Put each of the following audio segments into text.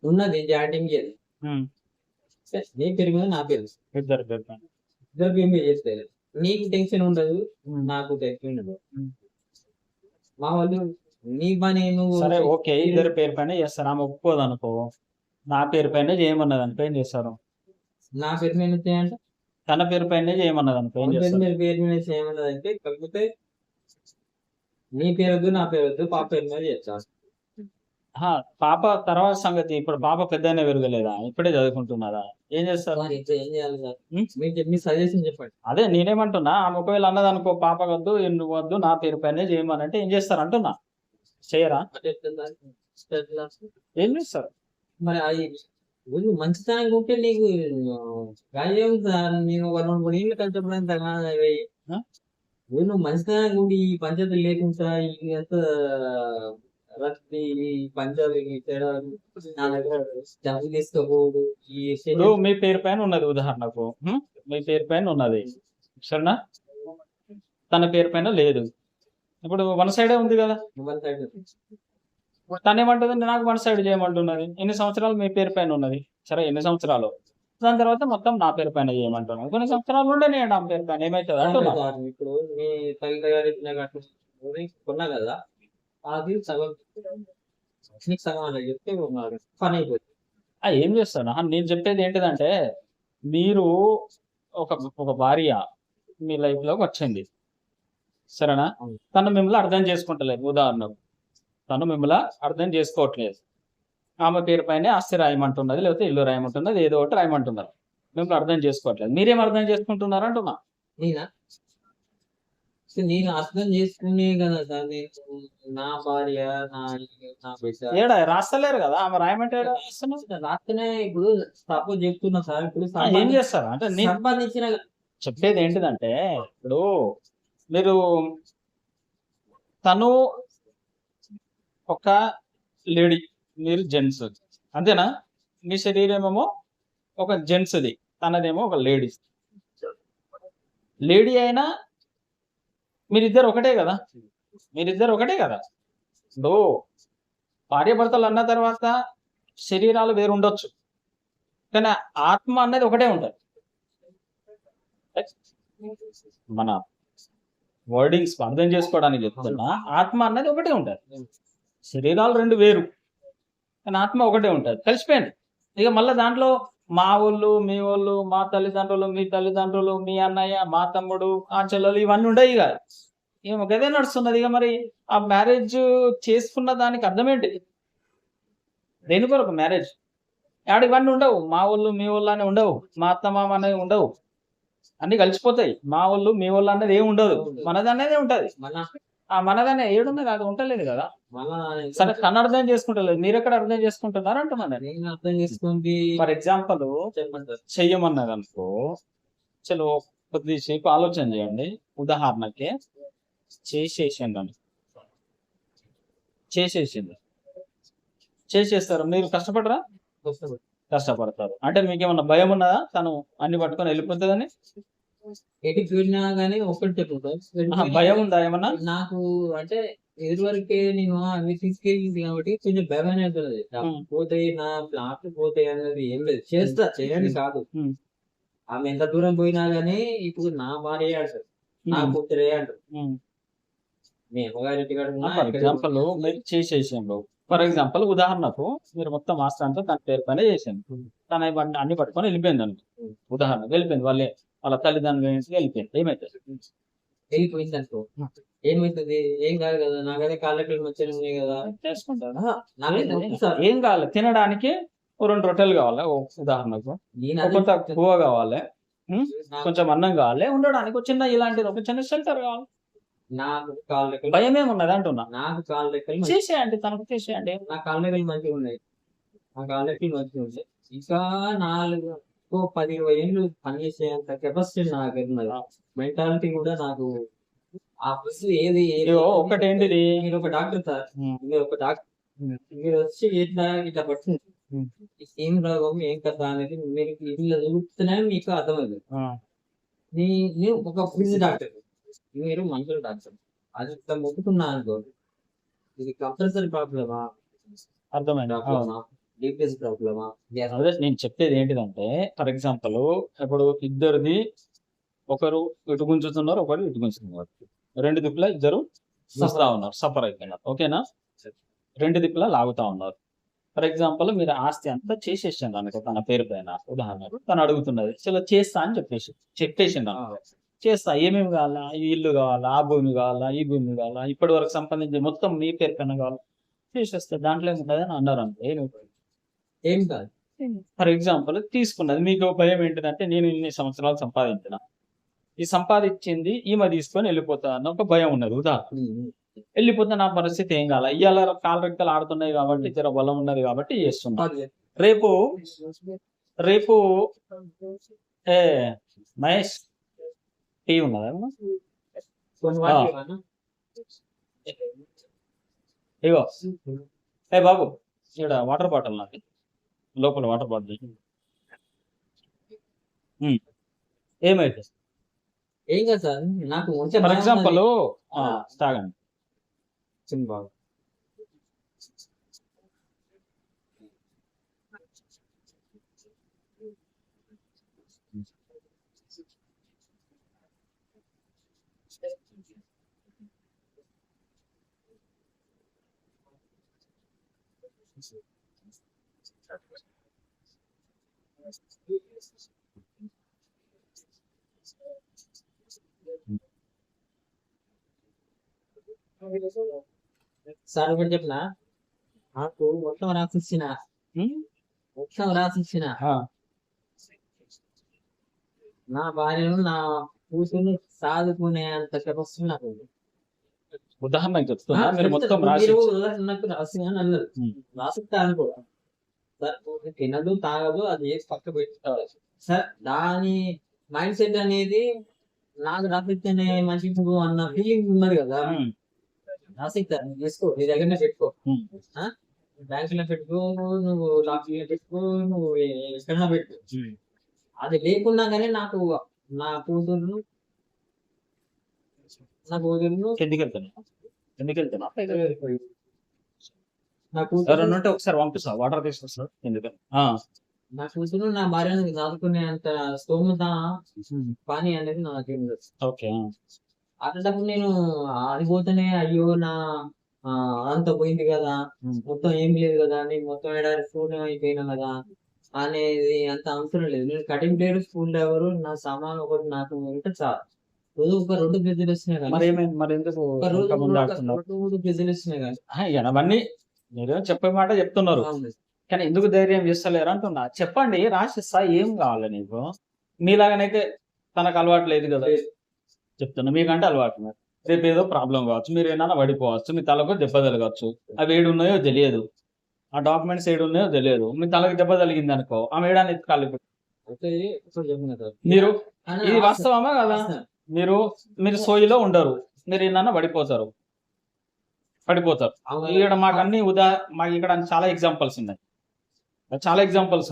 ఉన్నది జాయింటింగ్ అది. ఉమ్, నీ పేరు మీద నా పేరు, ఇద్దరు పేరు పైన. ఇద్దరు పేరు మీద చేస్తే నీకు టెన్షన్ ఉండదు, ఉమ్, నాకు టెన్షన్ ఉండదు. ఉమ్. మా వాళ్ళు నీ పని నువ్వు సరే ఓకే, ఇద్దరు పేరు పైన చేస్తారు. ఆమె ఒప్పుకోదు అనుకో, నా పేరు పైన చేయమన్నది అనుకో ఏం చేస్తారు? నా పేరు మీద చేయంటే తన పేరు పైన చేయమన్నది అనుకో ఏం పేరు చేస్తారు? మీద పేరు మీద చేయమన్నది అంటే, కాకపోతే నీ పేరు వద్దు నా పేరు వద్దు పాప పేరు మీద చేస్తాను. ఆహా, పాప తర్వాత సంగతి. ఇప్పుడు పాప పెద్దనే పెరగలేదా, ఇప్పుడే చదువుకుంటున్నదా? ఏం చేస్తారు? మరి ఇప్పుడు ఏం చేయాలి సార్? ఉం? మీ సజెషన్ చెప్పండి. అదే నేనేమంటున్నా, ఆమె ఒకవేళ అన్నది అనుకో పాప వద్దు నువ్వు వద్దు నా పేరు పైన చేయమనంటే ఏం చేస్తారు అంటున్నా? చేయరా? అంటే ఎట్లా? ఏం చేస్తారు? మరి అది నువ్వు మంచితనం ఉంటే నీకు గాయం సార్. నేను ఒక 2-3 ఏళ్ళు కష్టపడిన ఆ? నువ్వు మంచితనం ఉండి ఈ పంచాయతీ లేకుండా ఎంత రక్తి ఈ పంచాయతీ తేడాలు నా దగ్గర డబ్బు తీసుకోకూడదు ఈ ఇప్పుడు మీ పేరు పైన ఉన్నది ఉదాహరణకు, మీ పేరు పైన ఉన్నది సరేనా, తన పేరు పైన లేదు. ఇప్పుడు వన్ సైడే ఉంది కదా. తను ఏమంటుంది, నాకు వన్ సైడ్ చేయమంటున్నది. ఎన్ని సంవత్సరాలు మీ పేరు పైన ఉన్నది, సరే ఎన్ని సంవత్సరాలు, దాని తర్వాత మొత్తం నా పేరు పైన చేయమంటున్నాను. కొన్ని సంవత్సరాలు ఉండేనే నా పేరు పైన ఏమవుతుంది అంటున్నా. ఇప్పుడు మీ తల్లి గారు కొన్నా కదా, అది సగం నీకు సగం అని చెప్తే పని అయిపోతుంది. ఏం చేస్తాను నేను చెప్పేది ఏంటిదంటే, మీరు ఒక ఒక భార్య మీ లైఫ్ లోకి వచ్చింది సరేనా, తను మిమ్మల్ని అర్థం చేసుకుంటలేదు. ఉదాహరణకు తను మిమ్మల్ని అర్థం చేసుకోవట్లేదు. ఆమె పేరు పైన ఆస్తి రాయమంటున్నది, లేకపోతే ఇల్లు రాయమంటున్నది, ఏదో ఒకటి రాయమంటున్నారు. మిమ్మల్ని అర్థం చేసుకోవట్లేదు. మీరేం అర్థం చేసుకుంటున్నారు అంటున్నా. నేను అర్థం చేసుకునే కదా సార్, నేను నా భార్య నా బిడ్డ ఏడా రాస్తలేరు కదా, ఆమె రాయమంటే రాస్తేనే. ఇప్పుడు సపోజ్ చెప్తున్నా సార్, ఇప్పుడు ఏం చేస్తారు అంటే సంపాదించిన చెప్పేది ఏంటిదంటే, ఇప్పుడు మీరు తను ఒక లేడీ, మీరు జెంట్స్ అంతేనా? మీ శరీరం ఏమో ఒక జెంట్స్ది, తనదేమో ఒక లేడీస్. లేడీ అయినా మీరిద్దరు ఒకటే కదా, మీరిద్దరు ఒకటే కదా. ఇప్పుడు భార్యాభర్తలు అన్న తర్వాత శరీరాలు వేరు ఉండొచ్చు, కానీ ఆత్మ అన్నది ఒకటే ఉంటుంది. మన వర్డింగ్స్ అర్థం చేసుకోవడానికి చెప్తున్నా, ఆత్మ అన్నది ఒకటే ఉంటుంది. శరీరాలు రెండు వేరు, కానీ ఆత్మ ఒకటే ఉంటుంది, కలిసిపోయింది. ఇక మళ్ళీ దాంట్లో మా ఊళ్ళు మీ వాళ్ళు, మా తల్లిదండ్రులు మీ తల్లిదండ్రులు, మీ అన్నయ్య మా తమ్ముడు ఆ చెల్లెలు ఇవన్నీ ఉండవు. ఇక గదే నడుస్తున్నది. ఇక మరి ఆ మ్యారేజ్ చేసుకున్న దానికి అర్థం ఏంటి? దేని కొరకు మ్యారేజ్? ఆడ ఇవన్నీ ఉండవు, మా ఊళ్ళు మీ వాళ్ళు అని ఉండవు, మా అత్త మామ అనేది ఉండవు, అన్ని కలిసిపోతాయి. మా వాళ్ళు మీ వాళ్ళు అనేది ఏమి ఉండదు, మనది అనేది ఉంటది. ఆ మనదనే ఏడున్నది, అది ఉంటలేదు కదా. సరే తను అర్థం చేసుకుంటలేదు, మీరు ఎక్కడ అర్థం చేసుకుంటున్నారు అంటున్నాను. నేను అర్థం చేసుకుంది. ఫర్ ఎగ్జాంపుల్ చెయ్యమన్నది అనుకో, చలో కొద్దిసేపు ఆలోచన చేయండి. ఉదాహరణకి చేసేస్తారు, మీరు కష్టపడరా? కష్టపడతారు. అంటే మీకేమన్నా భయం ఉన్నదా తను అన్ని పట్టుకొని వెళ్ళిపోతుందని? ఎటుకి వెళ్ళినా కానీ ఒకటి చెప్తాను, భయం ఉందా ఏమన్నా? నాకు అంటే ఎదురువరకే నేను అవి తీసుకెళ్ళింది కాబట్టి కొంచెం భయం అవుతుంది. పోతాయి నా ప్లాట్ పోతాయి అనేది ఏం లేదు, చేస్తా చేయండి కాదు. ఆమె ఎంత దూరం పోయినా గానీ ఇప్పుడు నా భార్య అంటారు, నా కూతురే అంటారు. మీ అమ్మగారి ఫర్ ఎగ్జాంపుల్ మీరు చేసేసాను. ఫర్ ఎగ్జాంపుల్ ఉదాహరణకు మీరు మొత్తం మాస్టర్ అంతా తన పేరు పైన చేశాను, తన అన్ని పట్టుకొని వెళ్ళిపోయింది అనుకో. ఉదాహరణ వెళ్ళిపోయింది, వాళ్ళ తల్లిదండ్రుల నుంచి వెళ్ళిపోయింది. ఏమైతుంది? వెళ్ళిపోయింది అనుకో, ఏమవుతుంది? ఏం కాదు కదా, నాకైతే కాళ్ళకి మంచిగా ఉన్నాయి కదా, చేసుకుంటారు. ఏం కావాలి? తినడానికి 2 రొట్టెలు కావాలి ఉదాహరణకు, కొంత పువ్వు కావాలి, కొంచెం అన్నం కావాలి, ఉండడానికి ఒక చిన్న ఇలాంటిది ఒక చిన్న షెల్టర్ కావాలి. నాకు కాళ్ళ భయం ఏమున్నది అంటున్నా. నాకు కాళ్ళ రెక్కలు చేసేయండి, తనకు చేసేయండి. నా కాళ్ళ రెక్కలు మంచిగా ఉన్నాయి, నా కాళ్ళ రెక్కలు మంచిగా ఉన్నాయి. ఇంకా 4-10-20 ఏళ్ళు పనిచేసేంత కెపాసిటీ నాకు ఉన్నది. మెంటాలిటీ కూడా నాకు ఆ బస్సు ఏది ఒకటి ఏంటిది, మీరు ఒక డాక్టర్ సార్, మీరు ఒక డాక్టర్, మీరు వచ్చి ఇట్లా పట్టింది ఏం రోగం ఏం కథ అనేది మీరు ఇట్లా చూస్తూనే మీకు అర్థమైంది. నేను ఒక ఫిజ్ డాక్టర్, మీరు మనుషుల డాక్టర్, అది ఇట్లా మొక్కుతున్నా అనుకో, ఇది కంపల్సరీ ప్రాబ్లమా? అర్థమైంది. డిపిఎస్ ప్రాబ్లమా? అదే నేను చెప్పేది ఏంటిదంటే, ఫర్ ఎగ్జాంపుల్ ఇప్పుడు ఇద్దరిది ఒకరు ఇటు గుంజుతున్నారు, ఒకరు ఇటు గుంజుతున్నారు. రెండు దిక్కులా ఇద్దరు చూస్తా ఉన్నారు, సఫర్ అయిపోయినారు. ఓకేనా? రెండు దిక్కులా లాగుతా ఉన్నారు. ఫర్ ఎగ్జాంపుల్ మీరు ఆస్తి అంతా చేసేసాను అనుకో తన పేరు పైన, ఉదాహరణకు తను అడుగుతున్నది చలో చేస్తా అని చెప్పేసిండు అనుకో. చేస్తా, ఏమేమి కావాలా, ఈ ఇల్లు కావాలా, ఆ భూమి కావాలా, ఈ భూమి కావాలా, ఇప్పటి వరకు సంపాదించి మొత్తం మీ పేరు పైన కావాలా, చేసేస్తా, దాంట్లో ఏముంటుంది అని అన్నారు అనుకో. ఏం కాదు. ఫర్ ఎగ్జాంపుల్ తీసుకున్నది, మీకు భయం ఏంటిదంటే నేను ఇన్ని సంవత్సరాలు సంపాదించిన, ఈ సంపాదించింది ఈమె తీసుకొని వెళ్ళిపోతా అన్న ఒక భయం ఉన్నది. ఉదాహరణ వెళ్ళిపోతే నా పరిస్థితి ఏం కాల, ఇవాళ కాలు రెక్కలు ఆడుతున్నాయి కాబట్టి జర బలం ఉన్నది కాబట్టి చేస్తున్నా. రేపు రేపు ఏ మహేష్ టీ ఉన్నదా? ఇగో ఏ బాబు, ఇక్కడ వాటర్ బాటిల్ నాకు లోపల వాటర్ బాటిల్ ఏమైతే ఏం కాదు సార్. నాకు ఫర్ ఎగ్జాంపుల్ తాగండి. బాగా సార్ ఒకటి చెప్పిన, నాకు మొత్తం రాసిచ్చిన నా భార్యను నా కూతురు సాదుకునే అంత కెపాసిటీ నాకు ఉంది. ఉదాహరణకు చెప్తున్నా, మీరు మొత్తం నాకు రాసి అన్నారు, రాసిస్తా అనుకో సార్. తినదు తాగదు, అది వేసి పక్క పెట్టుకోవాలి సార్. దాని మైండ్ సెట్ అనేది నాకు రాసిస్తేనే మంచిగా అన్న ఫీలింగ్ ఉన్నది కదా. రాసిస్తా, తీసుకో, నీ దగ్గరనే పెట్టుకో, బ్యాంకులో పెట్టుకో, నువ్వు లాక్లో పెట్టుకో, నువ్వు ఎక్కడన్నా పెట్టు. అది లేకున్నా కానీ నాకు నా కూతురును ఒకసారి పంపిస్తా, వాటర్ తీసుకొస్తా. ఎందుకని నా కూతురు నా భార్యను దాచుకునే అంత స్తోమత పని అనేది నాకేం లేదు. ఓకే, అట్లాంటప్పుడు నేను ఆడిపోతేనే అయ్యో నా అంత పోయింది కదా, మొత్తం ఏం లేదు కదా, నేను మొత్తం ఏడాది ఫోన్ అయిపోయినా కదా అనేది అంత అవసరం లేదు. నేను కటింగ్ ప్లేయర్, స్కూల్ డ్రైవర్, నా సామాన్ ఒకటి నాకు ఉంటే చాలు. రోజు ఒక 2 కేజీలు వస్తున్నాయి కానీ, రోజు 2 కేజీలు వస్తున్నాయి కానీ అవన్నీ మీరు చెప్పే మాట చెప్తున్నారు కానీ ఎందుకు ధైర్యం చేస్తలేరు అంటున్నా. చెప్పండి, రాసిస్తా, ఏం కావాలి నీకు. మీలాగనైతే తనకు అలవాటు లేదు కదా, చెప్తున్నా. మీకంటే అలవాటు, రేపు ఏదో ప్రాబ్లం కావచ్చు, మీరు ఏమైనా పడిపోవచ్చు, మీ తలకు దెబ్బ తలగచ్చు. అవి ఏడు ఉన్నాయో తెలియదు, ఆ డాక్యుమెంట్స్ ఏడు ఉన్నాయో తెలియదు, మీ తలకి దెబ్బ తగిలింది అనుకో, ఆ మేడాన్ని కాలి మీరు. ఇది వాస్తవమా కదా? మీరు సోయిలో ఉండరు, మీరు ఏమన్నా పడిపోతారు. ఇక్కడ మాకు అన్ని మాకు ఇక్కడ చాలా ఎగ్జాంపుల్స్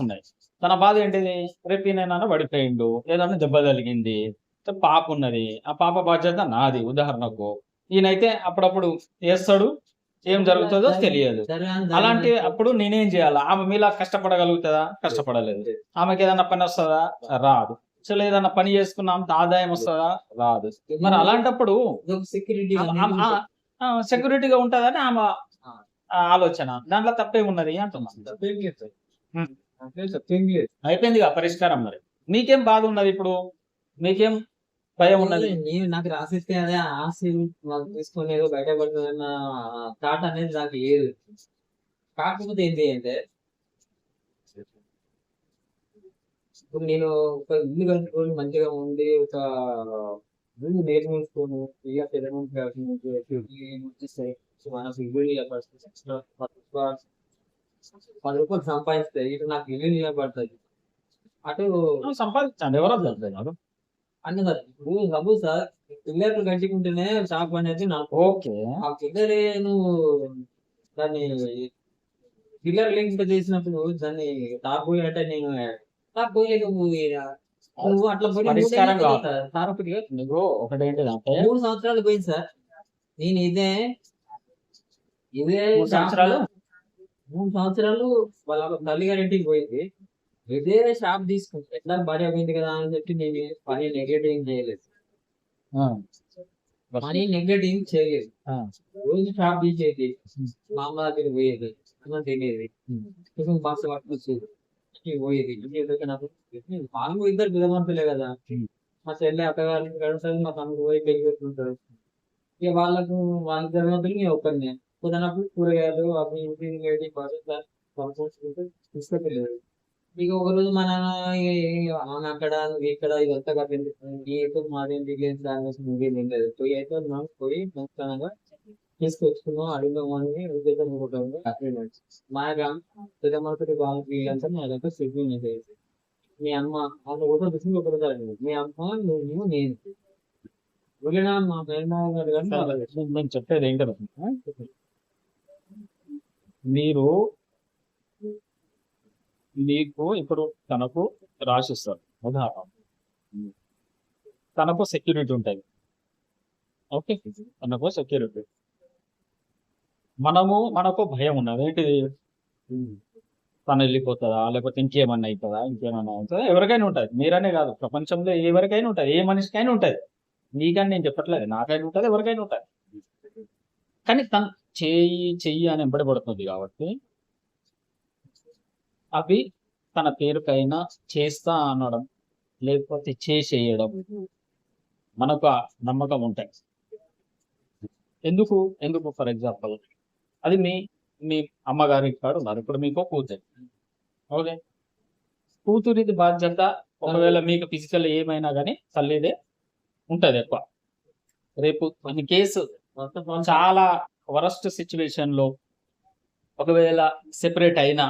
ఉన్నాయి. తన బాధ ఏంటిది, రేపు ఈయన పడిపోయిండు, ఏదన్నా దెబ్బ తగిలింది, పాప ఉన్నది, ఆ పాప బాధ్యత నాది. ఉదాహరణకు ఈయనైతే అప్పుడప్పుడు వేస్తాడు, ఏం జరుగుతుందో తెలియదు. అలాంటి అప్పుడు నేనేం చేయాలా? ఆమె మీలా కష్టపడగలుగుతుందా? కష్టపడలేదు. ఆమెకి ఏదన్నా పని వస్తుందా? రాదు. అసలు ఏదన్నా పని చేసుకున్న అంత ఆదాయం వస్తుందా? రాదు. మరి అలాంటప్పుడు సెక్యూరిటీగా ఉంటుందని ఆమె ఆలోచన. దాంట్లో తప్పేమున్నది అంటున్నా. అయిపోయిందిగా పరిష్కారం. మరి మీకేం బాధ ఉన్నది ఇప్పుడు? మీకేం భయం ఉన్నది? నాకు రాసిస్తే అదే ఆస్తి తీసుకొని ఏదో బయటపడుతుందన్న థాట్ అనేది నాకు లేదు. కాకపోతే ఏంటి అంటే, ఇప్పుడు నేను ఒక ఇల్లు కట్టుకొని మంచిగా ఉండి ఒక ఇల్లు నేర్చుకోను, ఇక మనకు ఇల్లు నిలబడుతుంది, 10 రూపాయలు సంపాదిస్తాయి, ఇటు నాకు ఇల్లు నిలబడుతుంది. అటు సంపాదించండి, ఎవరో చదువుతున్నారు అన్న సార్. ఇప్పుడు సపోజ్ సార్, పిల్లర్లు కట్టుకుంటేనే షాప్ అనేది నాకు ఓకే. ఆ పిల్లరే నువ్వు దాన్ని పిల్లర్ లింక్ చేసినప్పుడు దాన్ని టాప్ పోయి అంటే నేను టాప్ పోయలేక నువ్వు అట్లా పరిష్కారం నువ్వు ఒకటేంటిదంటే 3 సంవత్సరాలు పోయింది సార్. నేను ఇదే 3 సంవత్సరాలు 3 సంవత్సరాలు వాళ్ళ తల్లిగారింటికి పోయింది. ఇదే షాప్ తీసుకుంటే ఎట్లా భార్య పోయింది కదా అని చెప్పి నేను పని నెగ్లెక్ట్ ఏం చేయలేదు. ఆ, మనీ నెగ్లెక్ట్ ఏం చేయలేదు. ఆ, రోజు షాప్ తీసేది, మా అమ్మ దగ్గరికి పోయేది, అన్నం తినేది, టిఫిన్ బాక్స్ పట్టుకొచ్చేది, ఇంటికి పోయేది. ఇంటికి వెళ్ళాక నాకు వాళ్ళు ఇద్దరు విధవంతులే కదా. మా చెల్లె అత్తగారిని గడుస్తుంది, మా తమ్ముడు పోయి పెళ్లి పెట్టుకుంటాడు. ఇక వాళ్ళకు వాళ్ళ ధనవంతులు నేను ఒక్కరినే. కుదనప్పుడు కూరగాయలు అవి ఇవి వేడి కొనుక్కుంటూ తీసుకెళ్ళలేదు. ఇక ఒకరోజు మా నాన్న ఆమె అక్కడ నువ్వు ఇక్కడ ఇదంతా కదా నీతో మాదేంటి లేదు దాని కోసం నువ్వేం లేదు పోయి అయితే మనం పోయి మొత్తంగా తీసుకొచ్చుకున్నాం అడిగినాం అని ఉద్దేశం అనుకుంటాము. మా పెద్దమ్మతో వాళ్ళకి వీళ్ళంతా నా దగ్గర సిగ్గు చేసేది. మీ అమ్మ వాళ్ళ కూడా చూసి ఒకరు మీ అమ్మ నువ్వు నేను వెళ్ళినా మా మేనమామ గారు కానీ వాళ్ళ నేను చెప్పేది ఏంటంటే మీరు మీకు ఇప్పుడు తనకు రాసిస్తారు ఉదాహరణ, తనకు సెక్యూరిటీ ఉంటుంది. ఓకే, తనకు సెక్యూరిటీ, మనకు భయం ఉన్నది ఏంటిది, తను వెళ్ళిపోతుందా లేకపోతే ఇంకేమన్నా అవుతుందా, ఎవరికైనా ఉంటుంది. మీరనే కాదు, ప్రపంచంలో ఎవరికైనా ఉంటుంది, ఏ మనిషికైనా ఉంటుంది. నీకని నేను చెప్పట్లేదు, నాకైనా ఉంటుంది, ఎవరికైనా ఉంటుంది. కానీ తను చెయ్యి అని ఎంబడబడుతుంది కాబట్టి అవి తన పేరుకైనా చేస్తా అనడం లేకపోతే చేసేయడం మనకు ఆ నమ్మకం ఉంటాయి. ఎందుకు ఎందుకు ఫర్ ఎగ్జాంపుల్ అది మీ మీ అమ్మగారి కాడు ఉన్నారు, ఇప్పుడు మీకు కూతురు. ఓకే, కూతురిది బాధ్యత ఒకవేళ మీకు ఫిజికల్ ఏమైనా కానీ తల్లిదే ఉంటది ఎక్కువ. రేపు ఇన్ కేసు చాలా వరస్ట్ సిచ్యువేషన్ లో ఒకవేళ సెపరేట్ అయినా